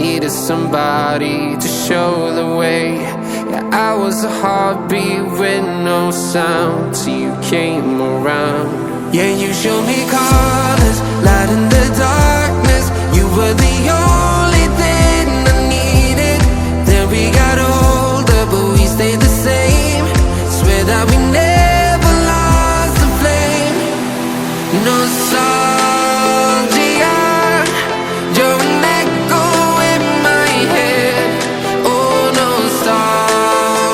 needed somebody to show the way. Yeah, I was a heartbeat with no sound till you came around. Yeah, you showed me colors, light in the darkness. You were the only thing I needed. Then we got older, but we stayed the same. Swear that we never lost the flame. Nostalgia, you're an echo in my head. Oh, nostalgia,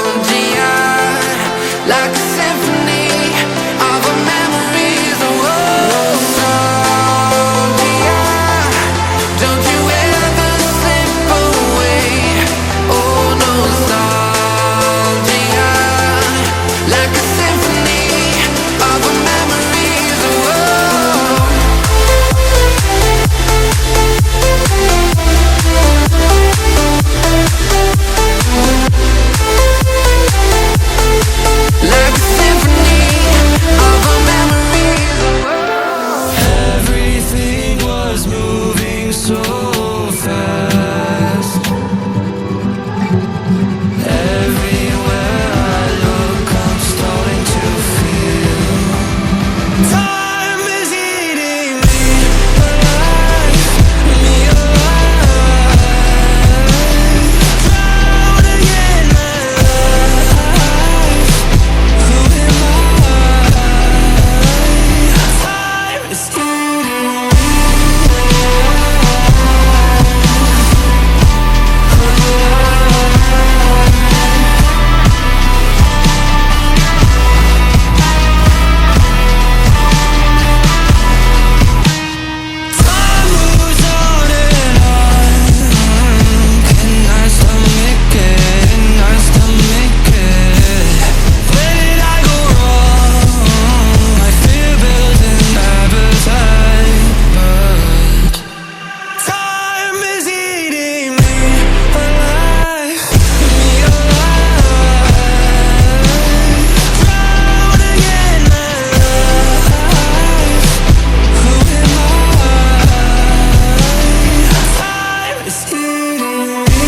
like a symphony of our memories. Oh, nostalgia, don't you ever slip away. Oh, nostalgia, like a symphony of our memories. Oh, like a symphony of our memories. Everything was moving so fast. Everywhere I look, I'm starting to feel time is eating me alive, me alive. Drowning in my life. Who am I? Time is eating me. Time moves on and on. Can I stomach it? Can I stomach it? Where did I go wrong? I fear building appetite, but time is eating me alive, me alive. Drowning in my life. Who am I? Time is eating me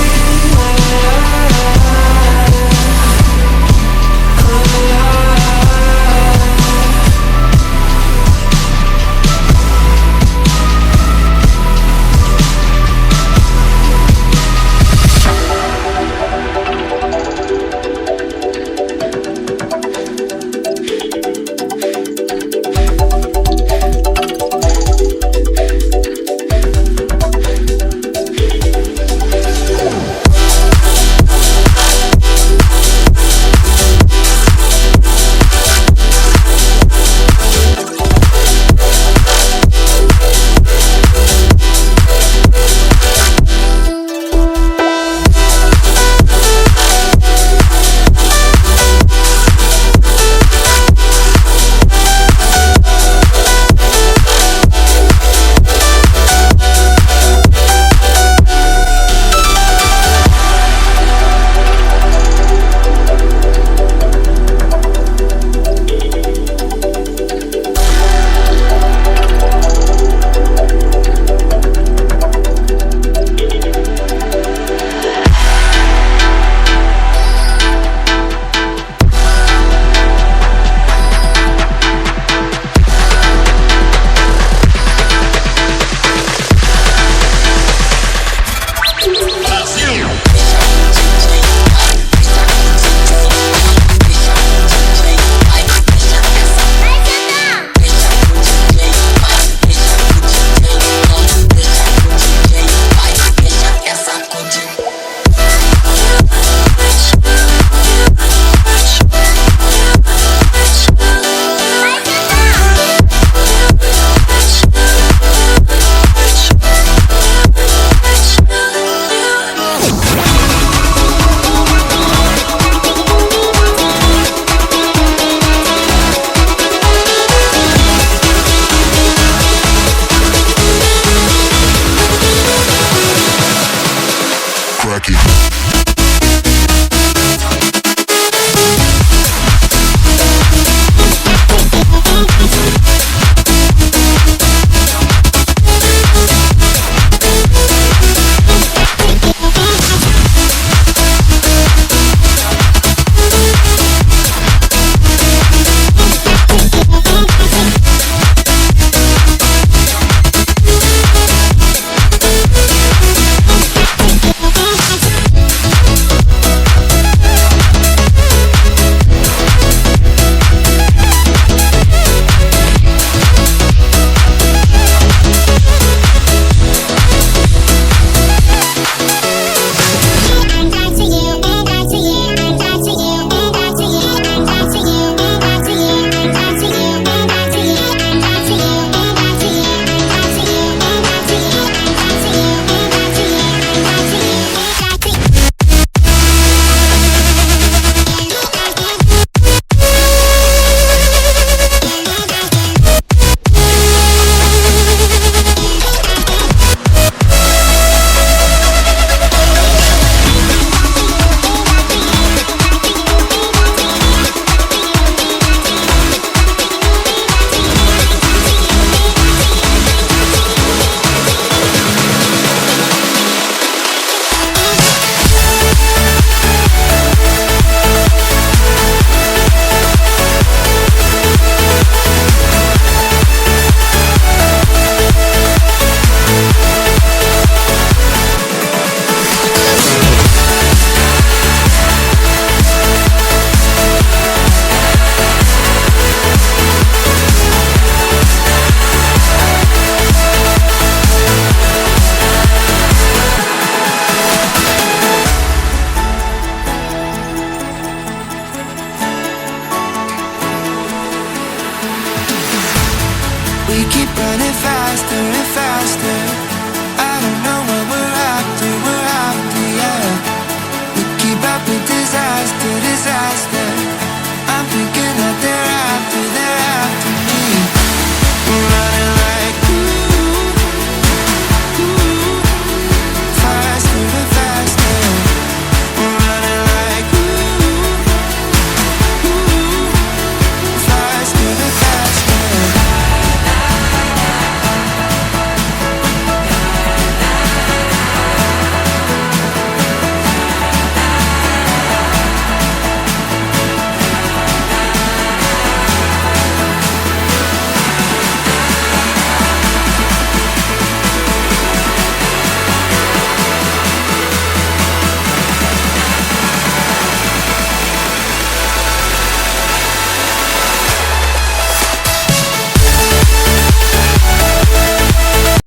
crack it.